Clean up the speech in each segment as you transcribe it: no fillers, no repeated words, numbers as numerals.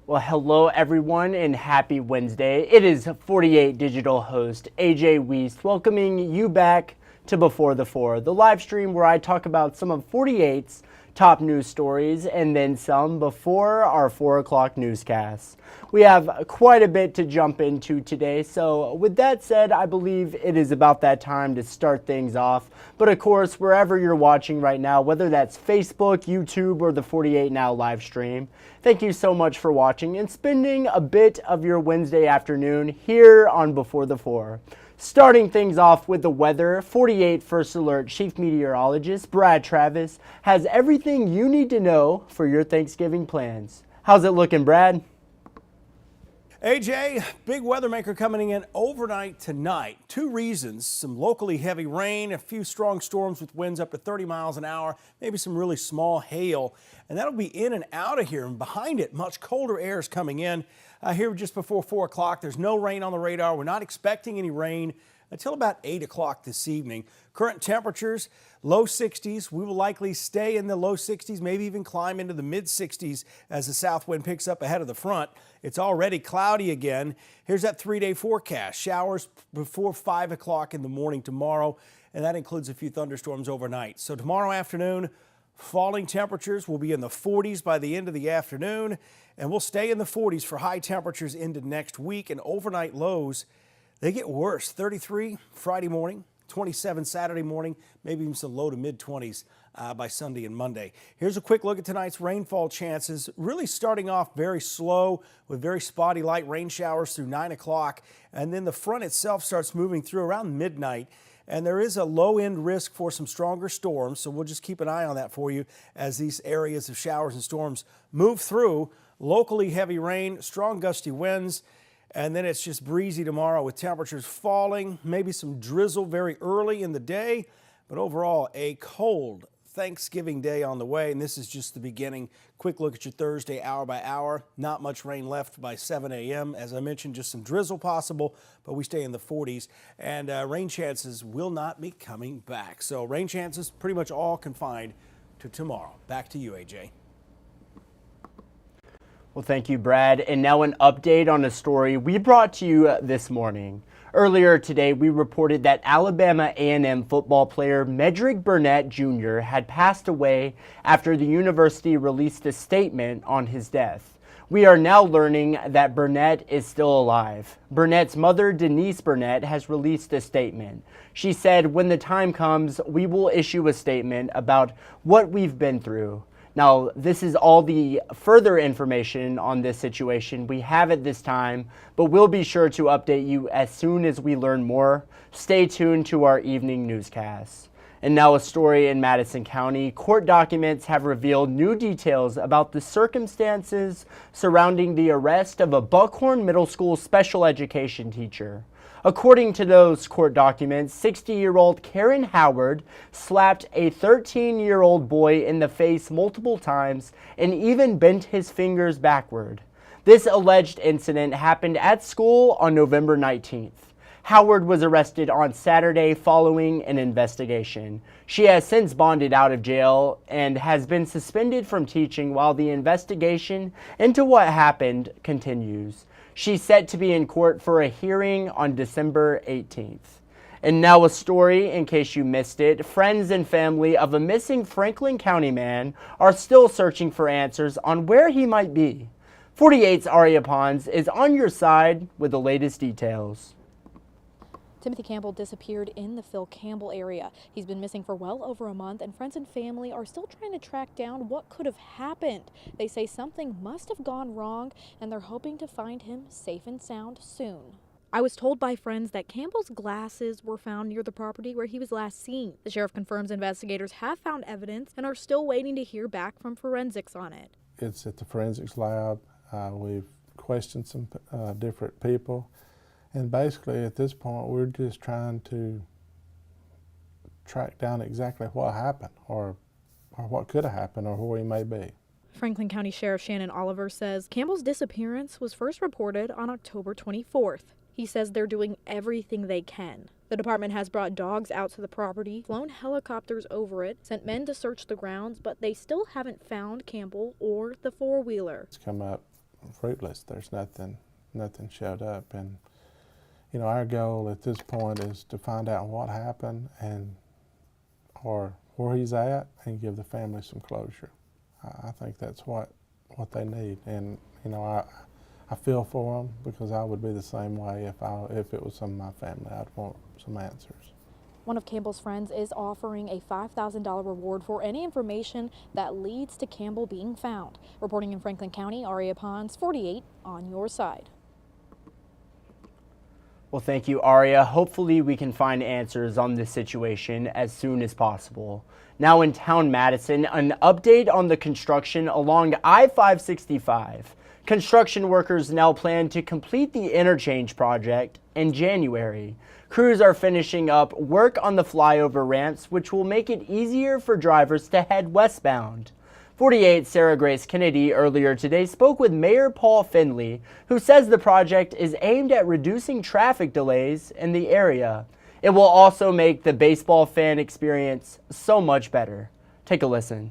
Well, hello everyone and happy Wednesday. It is 48 digital host A.J. Wuest welcoming you back to Before the Four, the live stream where I talk about some of 48's top news stories and then some before our 4 o'clock newscasts. We have quite a bit to jump into today, so with that said, I believe it is about that time to start things off. But of course, wherever you're watching right now, whether that's Facebook, YouTube, or the 48 Now live stream, thank you so much for watching and spending a bit of your Wednesday afternoon here on Before the Four. Starting things off with the weather, 48 First Alert Chief Meteorologist Brad Travis has everything you need to know for your Thanksgiving plans. How's it looking, Brad? AJ, big weather maker coming in overnight tonight. Two reasons: some locally heavy rain, a few strong storms with winds up to 30 miles an hour, maybe some really small hail, and that'll be in and out of here. And behind it, much colder air is coming in. Here just before 4 o'clock, there's no rain on the radar. We're not expecting any rain until about 8 o'clock this evening. Current temperatures, low 60s. We will likely stay in the low 60s, maybe even climb into the mid 60s as the south wind picks up ahead of the front. It's already cloudy again. Here's that 3-day forecast. Showers before 5 o'clock in the morning tomorrow, and that includes a few thunderstorms overnight. So tomorrow afternoon, falling temperatures will be in the 40s by the end of the afternoon, and we'll stay in the 40s for high temperatures into next week. And overnight lows, they get worse. 33 Friday morning, 27 Saturday morning, maybe even some low to mid 20s by Sunday and Monday. Here's a quick look at tonight's rainfall chances. Really starting off very slow with very spotty light rain showers through 9 o'clock. And then the front itself starts moving through around midnight. And there is a low end risk for some stronger storms. So we'll just keep an eye on that for you as these areas of showers and storms move through. Locally heavy rain, strong gusty winds. And then it's just breezy tomorrow with temperatures falling, maybe some drizzle very early in the day, but overall a cold Thanksgiving day on the way. And this is just the beginning. Quick look at your Thursday hour by hour. Not much rain left by 7 a.m. As I mentioned, just some drizzle possible, but we stay in the 40s, and rain chances will not be coming back. So rain chances pretty much all confined to tomorrow. Back to you, AJ. Well, thank you, Brad. And now an update on a story we brought to you this morning. Earlier today, we reported that Alabama A&M football player Medrick Burnett Jr. had passed away after the university released a statement on his death. We are now learning that Burnett is still alive. Burnett's mother, Denise Burnett, has released a statement. She said, "When the time comes, we will issue a statement about what we've been through." Now, this is all the further information on this situation we have at this time, but we'll be sure to update you as soon as we learn more. Stay tuned to our evening newscasts. And now a story in Madison County. Court documents have revealed new details about the circumstances surrounding the arrest of a Buckhorn Middle School special education teacher. According to those court documents, 60-year-old Karen Howard slapped a 13-year-old boy in the face multiple times and even bent his fingers backward. This alleged incident happened at school on November 19th. Howard was arrested on Saturday following an investigation. She has since bonded out of jail and has been suspended from teaching while the investigation into what happened continues. She's set to be in court for a hearing on December 18th. And now a story, in case you missed it. Friends and family of a missing Franklin County man are still searching for answers on where he might be. 48's Aria Pons is on your side with the latest details. Timothy Campbell disappeared in the Phil Campbell area. He's been missing for well over a month, and friends and family are still trying to track down what could have happened. They say something must have gone wrong, and they're hoping to find him safe and sound soon. I was told by friends that Campbell's glasses were found near the property where he was last seen. The sheriff confirms investigators have found evidence and are still waiting to hear back from forensics on it. It's at the forensics lab. We've questioned some different people. And basically, at this point, we're just trying to track down exactly what happened or what could have happened or where he may be. Franklin County Sheriff Shannon Oliver says Campbell's disappearance was first reported on October 24th. He says they're doing everything they can. The department has brought dogs out to the property, flown helicopters over it, sent men to search the grounds, but they still haven't found Campbell or the four-wheeler. It's come up fruitless. There's nothing showed up. And, you know, our goal at this point is to find out what happened or where he's at and give the family some closure. I think that's what they need. And, you know, I feel for them because I would be the same way if it was some of my family. I'd want some answers. One of Campbell's friends is offering a $5,000 reward for any information that leads to Campbell being found. Reporting in Franklin County, Aria Pons, 48 on your side. Well, thank you, Aria. Hopefully we can find answers on this situation as soon as possible. Now in town Madison, an update on the construction along I-565. Construction workers now plan to complete the interchange project in January. Crews are finishing up work on the flyover ramps, which will make it easier for drivers to head westbound. 48 Sarah Grace Kennedy earlier today spoke with Mayor Paul Finley, who says the project is aimed at reducing traffic delays in the area. It will also make the baseball fan experience so much better. Take a listen.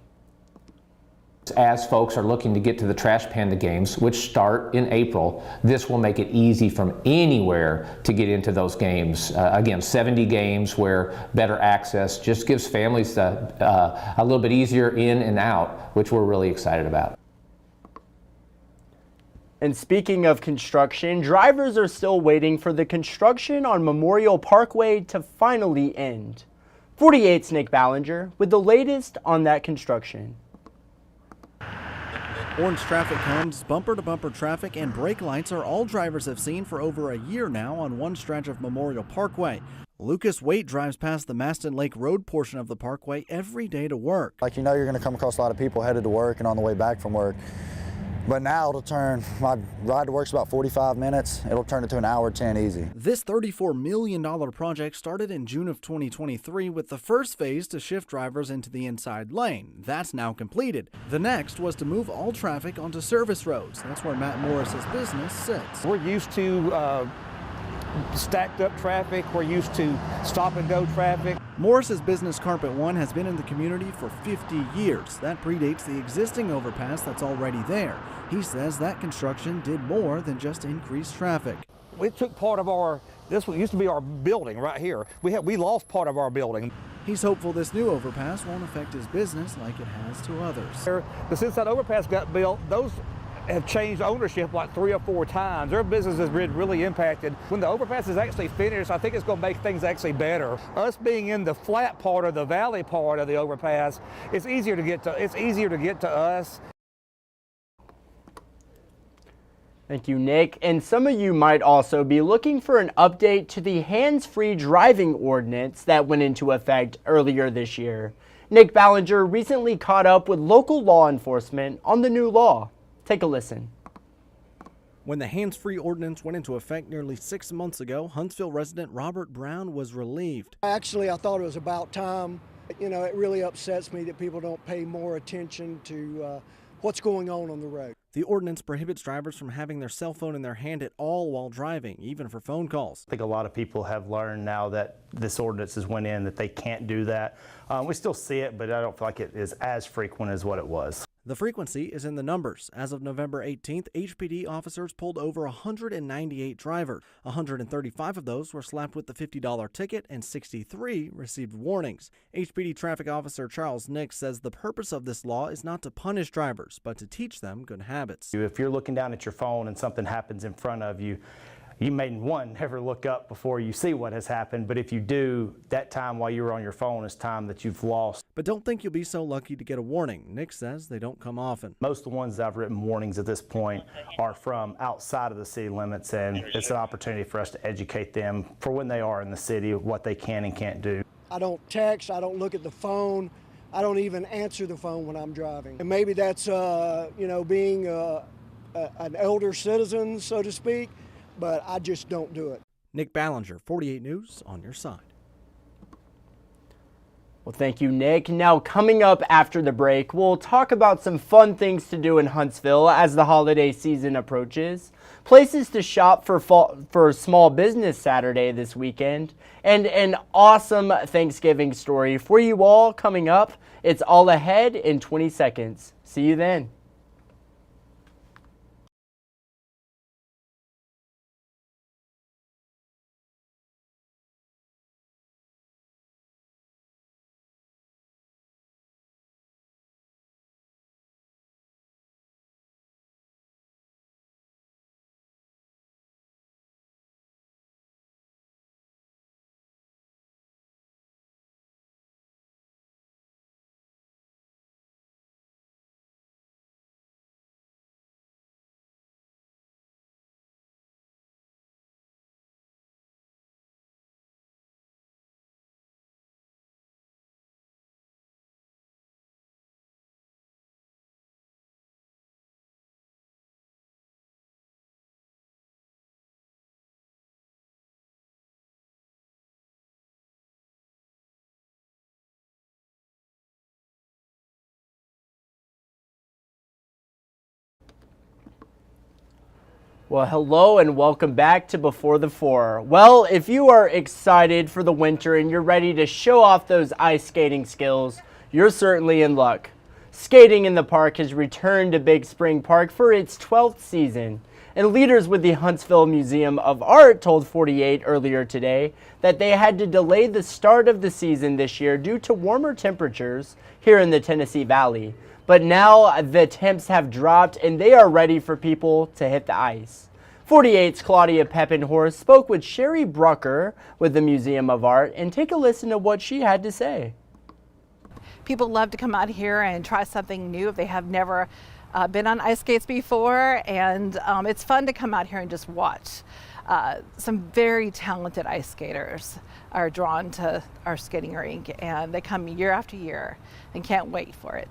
As folks are looking to get to the Trash Panda games, which start in April, this will make it easy from anywhere to get into those games. Again, 70 games where better access just gives families a little bit easier in and out, which we're really excited about. And speaking of construction, drivers are still waiting for the construction on Memorial Parkway to finally end. 48's Nick Ballinger with the latest on that construction. Orange traffic cones, bumper-to-bumper traffic, and brake lights are all drivers have seen for over a year now on one stretch of Memorial Parkway. Lucas Waite drives past the Maston Lake Road portion of the parkway every day to work. Like, you know, you're going to come across a lot of people headed to work and on the way back from work. But now it'll turn, my ride to work's about 45 minutes. It'll turn it to an hour 10 easy. This $34 million project started in June of 2023 with the first phase to shift drivers into the inside lane. That's now completed. The next was to move all traffic onto service roads. That's where Matt Morris's business sits. We're used to stacked up traffic. We're used to stop and go traffic. Morris's business Carpet One has been in the community for 50 years. That predates the existing overpass that's already there. He says that construction did more than just increase traffic. We took part of this used to be our building right here. We lost part of our building. He's hopeful this new overpass won't affect his business like it has to others. But since that overpass got built, those have changed ownership like 3 or 4 times. Their business has been really impacted. When the overpass is actually finished, I think it's going to make things actually better. Us being in the flat part or the valley part of the overpass, it's easier to get to us. Thank you, Nick. And some of you might also be looking for an update to the hands-free driving ordinance that went into effect earlier this year. Nick Ballinger recently caught up with local law enforcement on the new law. Take a listen. When the hands-free ordinance went into effect nearly 6 months ago, Huntsville resident Robert Brown was relieved. Actually, I thought it was about time. You know, it really upsets me that people don't pay more attention to what's going on the road. The ordinance prohibits drivers from having their cell phone in their hand at all while driving, even for phone calls. I think a lot of people have learned now that this ordinance has went in that they can't do that. We still see it, but I don't feel like it is as frequent as what it was. The frequency is in the numbers. As of November 18th, HPD officers pulled over 198 drivers. 135 of those were slapped with the $50 ticket and 63 received warnings. HPD traffic officer Charles Nix says the purpose of this law is not to punish drivers, but to teach them good habits. If you're looking down at your phone and something happens in front of you, you may, never look up before you see what has happened, but if you do, that time while you're on your phone is time that you've lost. But don't think you'll be so lucky to get a warning. Nick says they don't come often. Most of the ones that I've written warnings at this point are from outside of the city limits, and it's an opportunity for us to educate them for when they are in the city, what they can and can't do. I don't text, I don't look at the phone, I don't even answer the phone when I'm driving. And maybe that's, you know, being an elder citizen, so to speak, but I just don't do it. Nick Ballinger, 48 News, on your side. Well, thank you, Nick. Now, coming up after the break, we'll talk about some fun things to do in Huntsville as the holiday season approaches, places to shop for Small Business Saturday this weekend, and an awesome Thanksgiving story for you all coming up. It's all ahead in 20 seconds. See you then. Well, hello and welcome back to Before the Four. Well, if you are excited for the winter and you're ready to show off those ice skating skills, you're certainly in luck. Skating in the park has returned to Big Spring Park for its 12th season, and leaders with the Huntsville Museum of Art told 48 earlier today that they had to delay the start of the season this year due to warmer temperatures here in the Tennessee Valley. But now the temps have dropped and they are ready for people to hit the ice. 48's Claudia Peppenhorst spoke with Sherry Brucker with the Museum of Art, and take a listen to what she had to say. People love to come out here and try something new if they have never been on ice skates before, and it's fun to come out here and just watch. Some very talented ice skaters are drawn to our skating rink, and they come year after year and can't wait for it.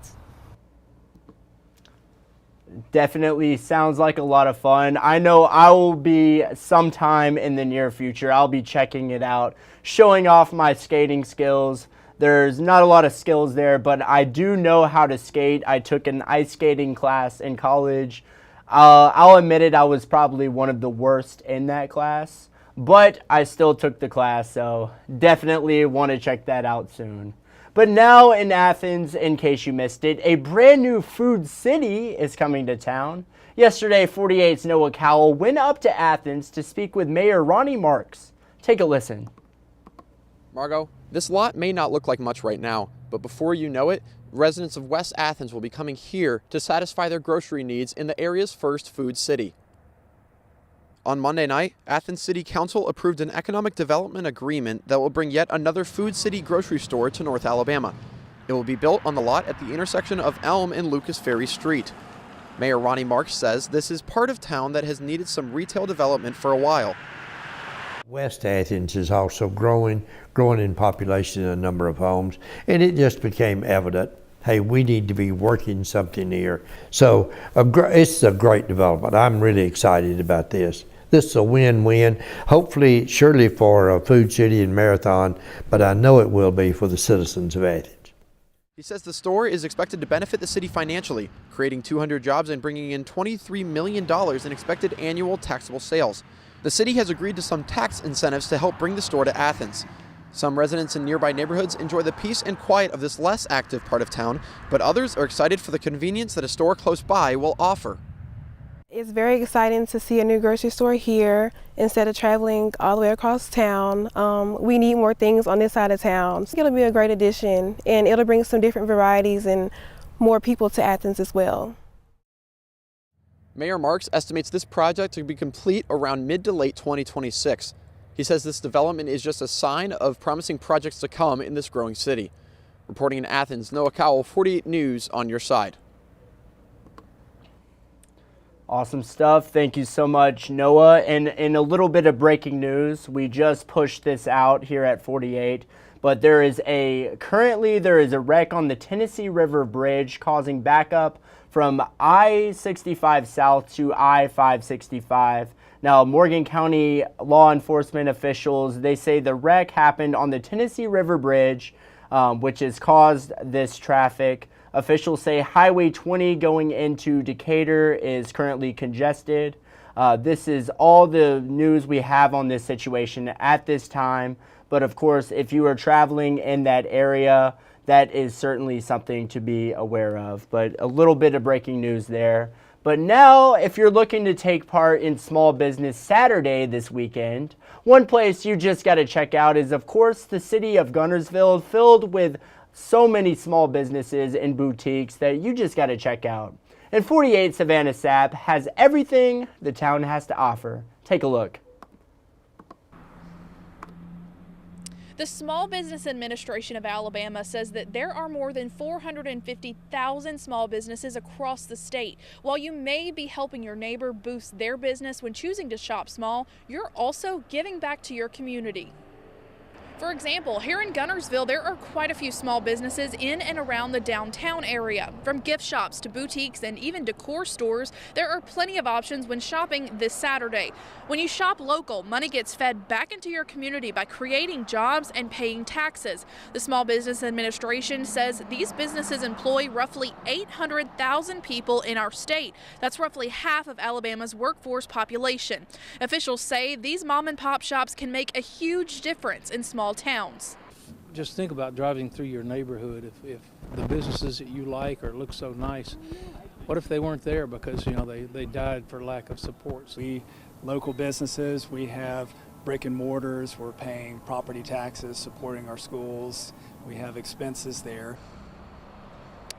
Definitely sounds like a lot of fun. I know I will be sometime in the near future. I'll be checking it out, showing off my skating skills. There's not a lot of skills there, but I do know how to skate. I took an ice skating class in college. I'll admit it, I was probably one of the worst in that class, but I still took the class, so definitely want to check that out soon. But now in Athens, in case you missed it, a brand new food city is coming to town. Yesterday, 48's Noah Cowell went up to Athens to speak with Mayor Ronnie Marks. Take a listen. Margot, this lot may not look like much right now, but before you know it, residents of West Athens will be coming here to satisfy their grocery needs in the area's first food city. On Monday night, Athens City Council approved an economic development agreement that will bring yet another food city grocery store to North Alabama. It will be built on the lot at the intersection of Elm and Lucas Ferry Street. Mayor Ronnie Marks says this is part of town that has needed some retail development for a while. West Athens is also growing in population and a number of homes, and it just became evident, hey, we need to be working something here. So it's a great development. I'm really excited about this. This is a win-win, hopefully, surely for a food city and Marathon, but I know it will be for the citizens of Athens. He says the store is expected to benefit the city financially, creating 200 jobs and bringing in $23 million in expected annual taxable sales. The city has agreed to some tax incentives to help bring the store to Athens. Some residents in nearby neighborhoods enjoy the peace and quiet of this less active part of town, but others are excited for the convenience that a store close by will offer. It's very exciting to see a new grocery store here instead of traveling all the way across town. We need more things on this side of town. It'll be a great addition, and it'll bring some different varieties and more people to Athens as well. Mayor Marks estimates this project to be complete around mid to late 2026. He says this development is just a sign of promising projects to come in this growing city. Reporting in Athens, Noah Cowell, 48 News, on your side. Awesome stuff. Thank you so much, Noah. And in a little bit of breaking news, we just pushed this out here at 48, but currently there is a wreck on the Tennessee River Bridge causing backup from I-65 South to I-565. Now, Morgan County law enforcement officials, they say the wreck happened on the Tennessee River Bridge, which has caused this traffic. Officials say Highway 20 going into Decatur is currently congested. This is all the news we have on this situation at this time. But of course, if you are traveling in that area, that is certainly something to be aware of. But a little bit of breaking news there. But now, if you're looking to take part in Small Business Saturday this weekend, one place you just got to check out is, of course, the city of Guntersville, filled with so many small businesses and boutiques that you just got to check out. And 48 Savannah Sapp has everything the town has to offer. Take a look. The Small Business Administration of Alabama says that there are more than 450,000 small businesses across the state. While you may be helping your neighbor boost their business when choosing to shop small, you're also giving back to your community. For example, here in Guntersville, there are quite a few small businesses in and around the downtown area. From gift shops to boutiques and even decor stores, there are plenty of options when shopping this Saturday. When you shop local, money gets fed back into your community by creating jobs and paying taxes. The Small Business Administration says these businesses employ roughly 800,000 people in our state. That's roughly half of Alabama's workforce population. Officials say these mom and pop shops can make a huge difference in small towns. Just think about driving through your neighborhood. If the businesses that you like or look so nice, what if they weren't there because they died for lack of support? We local businesses, we have brick and mortars, we're paying property taxes, supporting our schools, we have expenses there.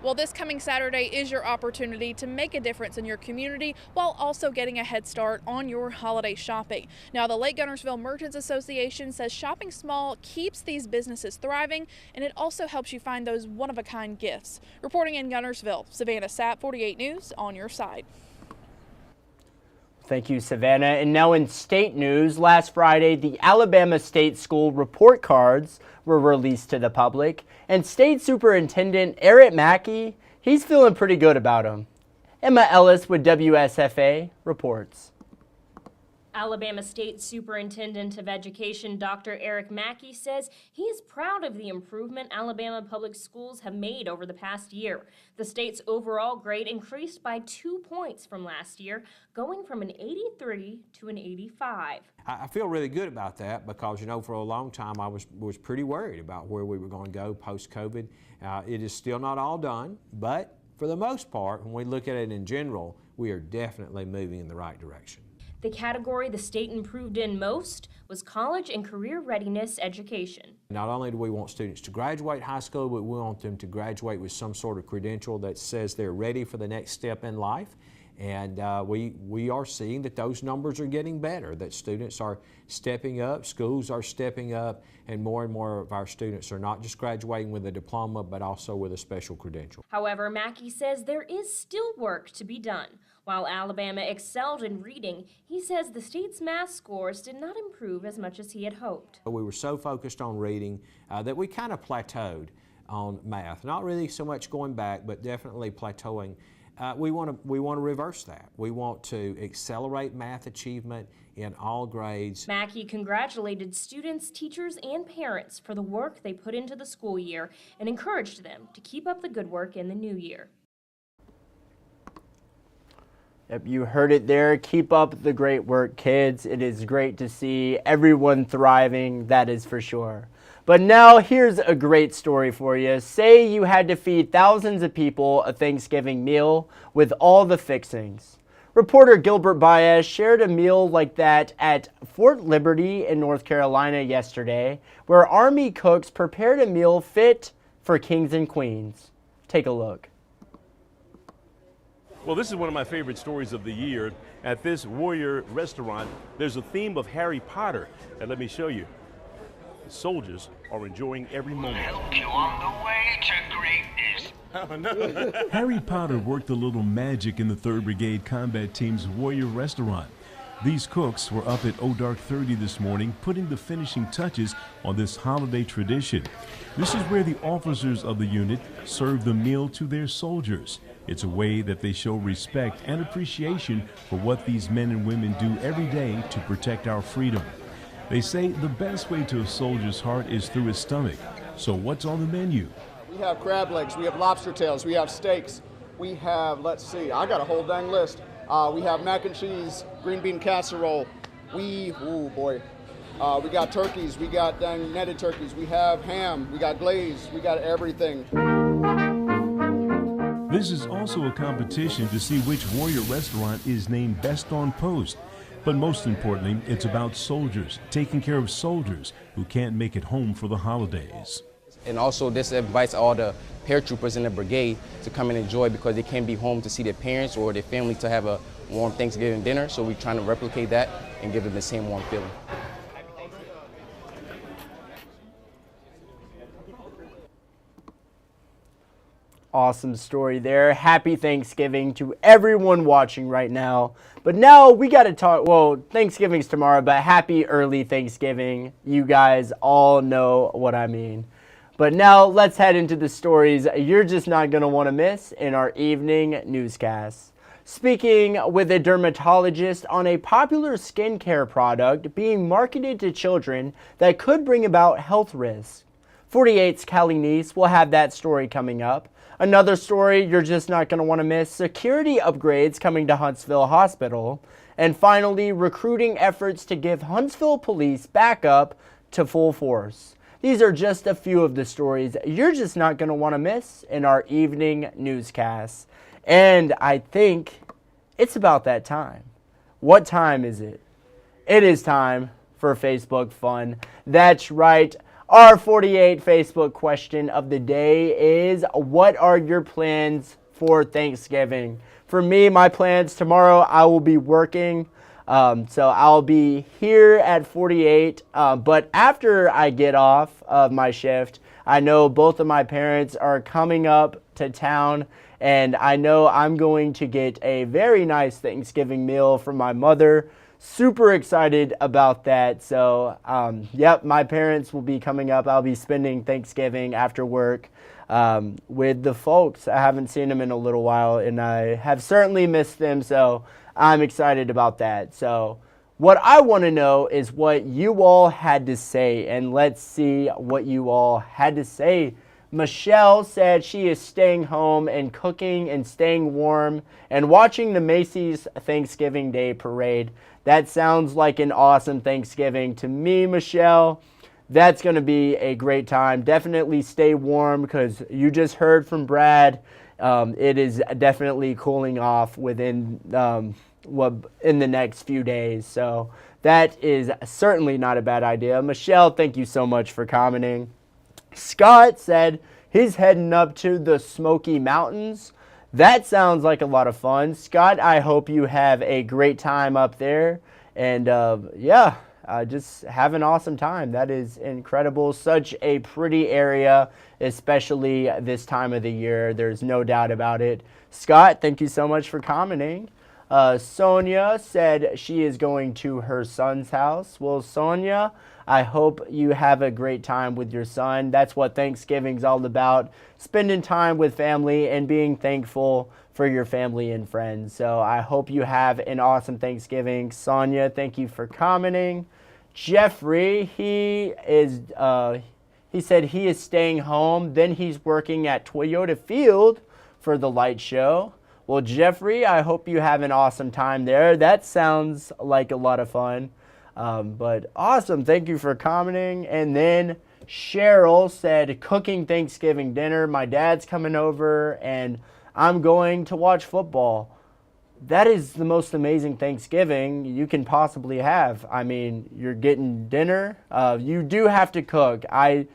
Well, this coming Saturday is your opportunity to make a difference in your community while also getting a head start on your holiday shopping. Now, the Lake Guntersville Merchants Association says shopping small keeps these businesses thriving, and it also helps you find those one-of-a-kind gifts. Reporting in Guntersville, Savannah Sapp, 48 News, on your side. Thank you, Savannah. And now in state news, last Friday, the Alabama State School report cards were released to the public, and State Superintendent Eric Mackey, he's feeling pretty good about them. Emma Ellis with WSFA reports. Alabama State Superintendent of Education Dr. Eric Mackey says he is proud of the improvement Alabama public schools have made over the past year. The state's overall grade increased by 2 points from last year, going from an 83 to an 85. I feel really good about that because, for a long time I was pretty worried about where we were going to go post-COVID. It is still not all done, but for the most part, when we look at it in general, we are definitely moving in the right direction. The category the state improved in most was college and career readiness education. Not only do we want students to graduate high school, but we want them to graduate with some sort of credential that says they're ready for the next step in life. And we are seeing that those numbers are getting better, that students are stepping up, schools are stepping up, and more of our students are not just graduating with a diploma, but also with a special credential. However, Mackey says there is still work to be done. While Alabama excelled in reading, he says the state's math scores did not improve as much as he had hoped. We were so focused on reading that we kind of plateaued on math. Not really so much going back, but definitely plateauing. We want to reverse that. We want to accelerate math achievement in all grades. Mackey congratulated students, teachers, and parents for the work they put into the school year and encouraged them to keep up the good work in the new year. Yep, you heard it there. Keep up the great work, kids. It is great to see everyone thriving, that is for sure. But now here's a great story for you. Say you had to feed thousands of people a Thanksgiving meal with all the fixings. Reporter Gilbert Baez shared a meal like that at Fort Liberty in North Carolina yesterday, where Army cooks prepared a meal fit for kings and queens. Take a look. Well, this is one of my favorite stories of the year. At this Warrior restaurant, there's a theme of Harry Potter, and let me show you. The soldiers are enjoying every moment. Help you on the way to greatness. Oh, no. Harry Potter worked a little magic in the 3rd Brigade Combat Team's Warrior restaurant. These cooks were up at dark 30 this morning putting the finishing touches on this holiday tradition. This is where the officers of the unit serve the meal to their soldiers. It's a way that they show respect and appreciation for what these men and women do every day to protect our freedom. They say the best way to a soldier's heart is through his stomach. So what's on the menu? We have crab legs, we have lobster tails, we have steaks, we have, let's see, I got a whole dang list. We have mac and cheese, green bean casserole. We got turkeys, we got dang netted turkeys, we have ham, we got glaze, we got everything. This is also a competition to see which Warrior restaurant is named Best on Post. But most importantly, it's about soldiers, taking care of soldiers who can't make it home for the holidays. And also this invites all the paratroopers in the brigade to come and enjoy because they can't be home to see their parents or their family to have a warm Thanksgiving dinner. So we're trying to replicate that and give them the same warm feeling. Awesome story there. Happy Thanksgiving to everyone watching right now. But now we got to talk, well, Thanksgiving's tomorrow, but happy early Thanksgiving. You guys all know what I mean. But now let's head into the stories you're just not going to want to miss in our evening newscast. Speaking with a dermatologist on a popular skincare product being marketed to children that could bring about health risks. 48's Callie Neese will have that story coming up. Another story you're just not going to want to miss, security upgrades coming to Huntsville Hospital. And finally, recruiting efforts to give Huntsville police backup to full force. These are just a few of the stories you're just not going to want to miss in our evening newscast. And I think it's about that time. What time is it? It is time for Facebook fun. That's right. Our 48 Facebook question of the day is, what are your plans for Thanksgiving? For me, my plans tomorrow, I will be working. So I'll be here at 48. But after I get off of my shift, I know both of my parents are coming up to town. And I know I'm going to get a very nice Thanksgiving meal from my mother. Super excited about that. So, yep, my parents will be coming up. I'll be spending Thanksgiving after work with the folks. I haven't seen them in a little while, and I have certainly missed them. So I'm excited about that. So what I want to know is what you all had to say, and let's see what you all had to say. Michelle said she is staying home and cooking and staying warm and watching the Macy's Thanksgiving Day Parade. That sounds like an awesome Thanksgiving to me, Michelle. That's going to be a great time. Definitely stay warm because you just heard from Brad. It is definitely cooling off within in the next few days. So that is certainly not a bad idea. Michelle, thank you so much for commenting. Scott said he's heading up to the Smoky Mountains. That sounds like a lot of fun. Scott, I hope you have a great time up there. And yeah, just have an awesome time. That is incredible. Such a pretty area, especially this time of the year. There's no doubt about it. Scott, thank you so much for commenting. Sonia said she is going to her son's house. Well, Sonia, I hope you have a great time with your son. That's what Thanksgiving's all about. Spending time with family and being thankful for your family and friends. So I hope you have an awesome Thanksgiving. Sonia, thank you for commenting. Jeffrey, he said he is staying home. Then he's working at Toyota Field for the light show. Well, Jeffrey, I hope you have an awesome time there. That sounds like a lot of fun. But awesome. Thank you for commenting. And then Cheryl said, cooking Thanksgiving dinner. My dad's coming over and I'm going to watch football. That is the most amazing Thanksgiving you can possibly have. I mean, you're getting dinner. You do have to cook. I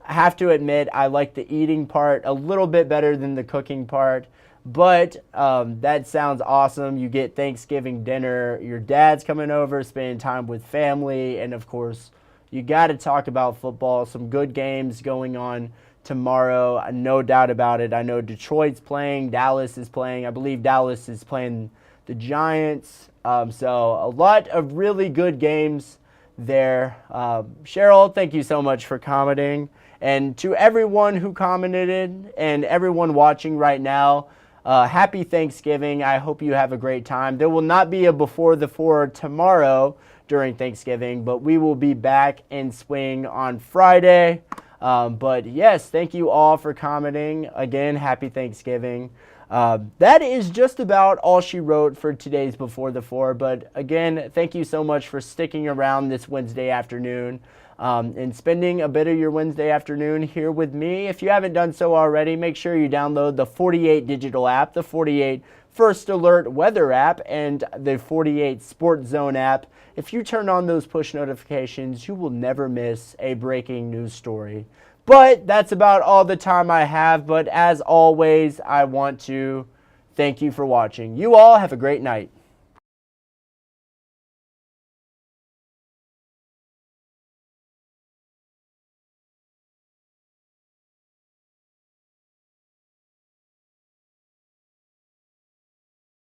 have to admit, I like the eating part a little bit better than the cooking part. But that sounds awesome. You get Thanksgiving dinner. Your dad's coming over, spending time with family. And, of course, you got to talk about football. Some good games going on tomorrow. No doubt about it. I know Detroit's playing. Dallas is playing. I believe Dallas is playing the Giants. So a lot of really good games there. Cheryl, thank you so much for commenting. And to everyone who commented and everyone watching right now, happy Thanksgiving. I hope you have a great time. There will not be a Before the Four tomorrow during Thanksgiving, but we will be back in swing on Friday. But yes, thank you all for commenting. Again, happy Thanksgiving. That is just about all she wrote for today's Before the Four. But again, thank you so much for sticking around this Wednesday afternoon. And spending a bit of your Wednesday afternoon here with me. If you haven't done so already, make sure you download the 48 digital app, the 48 First Alert Weather app, and the 48 Sport Zone app. If you turn on those push notifications, you will never miss a breaking news story. But that's about all the time I have. But as always, I want to thank you for watching. You all have a great night.